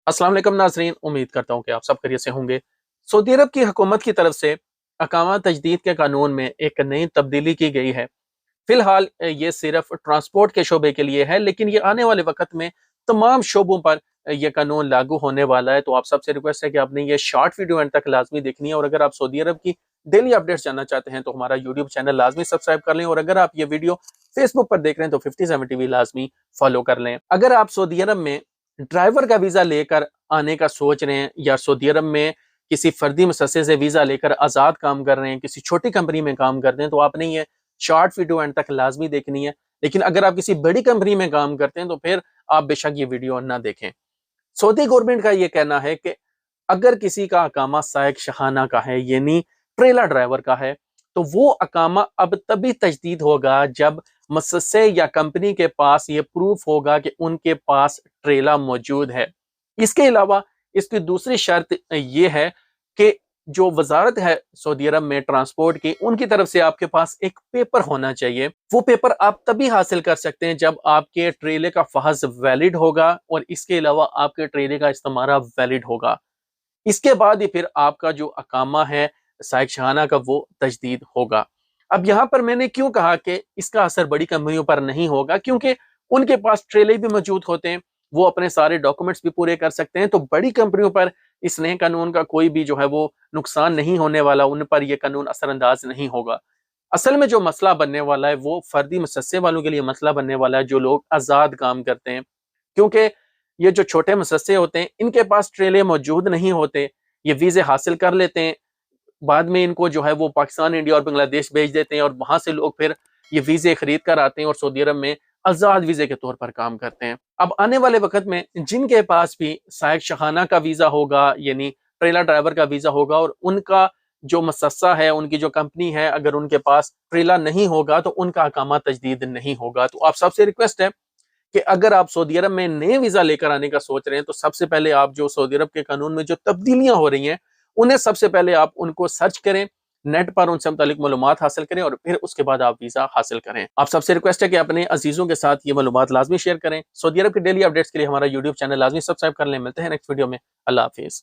अस्सलाम वालेकुम नाज़रीन, उम्मीद करता हूँ कि आप सब खैरियत से होंगे। सऊदी अरब की हुकूमत की तरफ से अकामा तजदीद के कानून में एक नई तब्दीली की गई है। फिलहाल ये सिर्फ ट्रांसपोर्ट के शोबे के लिए है, लेकिन ये आने वाले वक्त में तमाम शोबों पर ये कानून लागू होने वाला है। तो आप सबसे रिक्वेस्ट है कि आपने ये शॉर्ट वीडियो एंड तक लाजमी देखनी है, और अगर आप सऊदी अरब की डेली अपडेट्स जानना चाहते हैं तो हमारा यूट्यूब चैनल लाजमी सब्सक्राइब कर लें, और अगर आप ये वीडियो फेसबुक पर देख रहे हैं तो 57 टीवी लाजमी फॉलो कर लें। अगर आप सऊदी अरब में ड्राइवर का वीजा लेकर आने का सोच रहे हैं, या सऊदी अरब में किसी फर्दी मुसस्से से वीजा लेकर आज़ाद काम कर रहे हैं, किसी छोटी कंपनी में काम करते हैं, तो आपने ये शॉर्ट वीडियो एंड तक लाजमी देखनी है। लेकिन अगर आप किसी बड़ी कंपनी में काम करते हैं तो फिर आप बेशक ये वीडियो ना देखें। सऊदी गवर्नमेंट का ये कहना है कि अगर किसी का अकामा साइक शहाना का है, यानी ट्रेलर ड्राइवर का है, तो वो अकामा अब तभी तजदीद होगा जब मुसस्से या कंपनी के पास ये प्रूफ होगा कि उनके पास ट्रेला मौजूद है। इसके अलावा इसकी दूसरी शर्त ये है कि जो वजारत है सऊदी अरब में ट्रांसपोर्ट की, उनकी तरफ से आपके पास एक पेपर होना चाहिए। वो पेपर आप तभी हासिल कर सकते हैं जब आपके ट्रेले का फहज वैलिड होगा, और इसके अलावा आपके ट्रेले का इस्तेमाल वैलिड होगा। इसके बाद ही फिर आपका जो अकामा है साइक शहाना का, वो तजदीद होगा। अब यहाँ पर मैंने क्यों कहा कि इसका असर बड़ी कंपनियों पर नहीं होगा, क्योंकि उनके पास ट्रेले भी मौजूद होते हैं, वो अपने सारे डॉक्यूमेंट्स भी पूरे कर सकते हैं। तो बड़ी कंपनियों पर इस नए कानून का कोई भी जो है वो नुकसान नहीं होने वाला, उन पर यह कानून असरअंदाज नहीं होगा। असल में जो मसला बनने वाला है वो फर्दी मुसस्से वालों के लिए मसला बनने वाला है, जो लोग आज़ाद काम करते हैं। क्योंकि ये जो छोटे मुसस्से होते हैं, इनके पास ट्रेले मौजूद नहीं होते, ये वीज़े हासिल कर लेते हैं, बाद में इनको जो है वो पाकिस्तान, इंडिया और बांग्लादेश भेज देते हैं, और वहां से लोग फिर ये वीज़े खरीद कर आते हैं और सऊदी अरब में आज़ाद वीज़े के तौर पर काम करते हैं। अब आने वाले वक्त में जिनके पास भी साइक शहाना का वीज़ा होगा, यानी ट्रेलर ड्राइवर का वीज़ा होगा, और उनका जो मुसस्सा है, उनकी जो कंपनी है, अगर उनके पास ट्रेला नहीं होगा तो उनका अकामा तजदीद नहीं होगा। तो आप सबसे रिक्वेस्ट है कि अगर आप सऊदी अरब में नए वीजा लेकर आने का सोच रहे हैं, तो सबसे पहले आप जो सऊदी अरब के कानून में जो तब्दीलियां हो रही हैं, उन्हें सबसे पहले आप उनको सर्च करें, नेट पर उनसे मुतालिक मालूमात हासिल करें, और फिर उसके बाद आप वीजा हासिल करें। आप सबसे रिक्वेस्ट है कि अपने अजीजों के साथ ये मालूमात लाजमी शेयर करें। सऊदी अरब की डेली अपडेट्स के लिए हमारा यूट्यूब चैनल लाजमी सब्सक्राइब कर लें। मिलते हैं नेक्स्ट वीडियो में। अल्लाह हाफिज।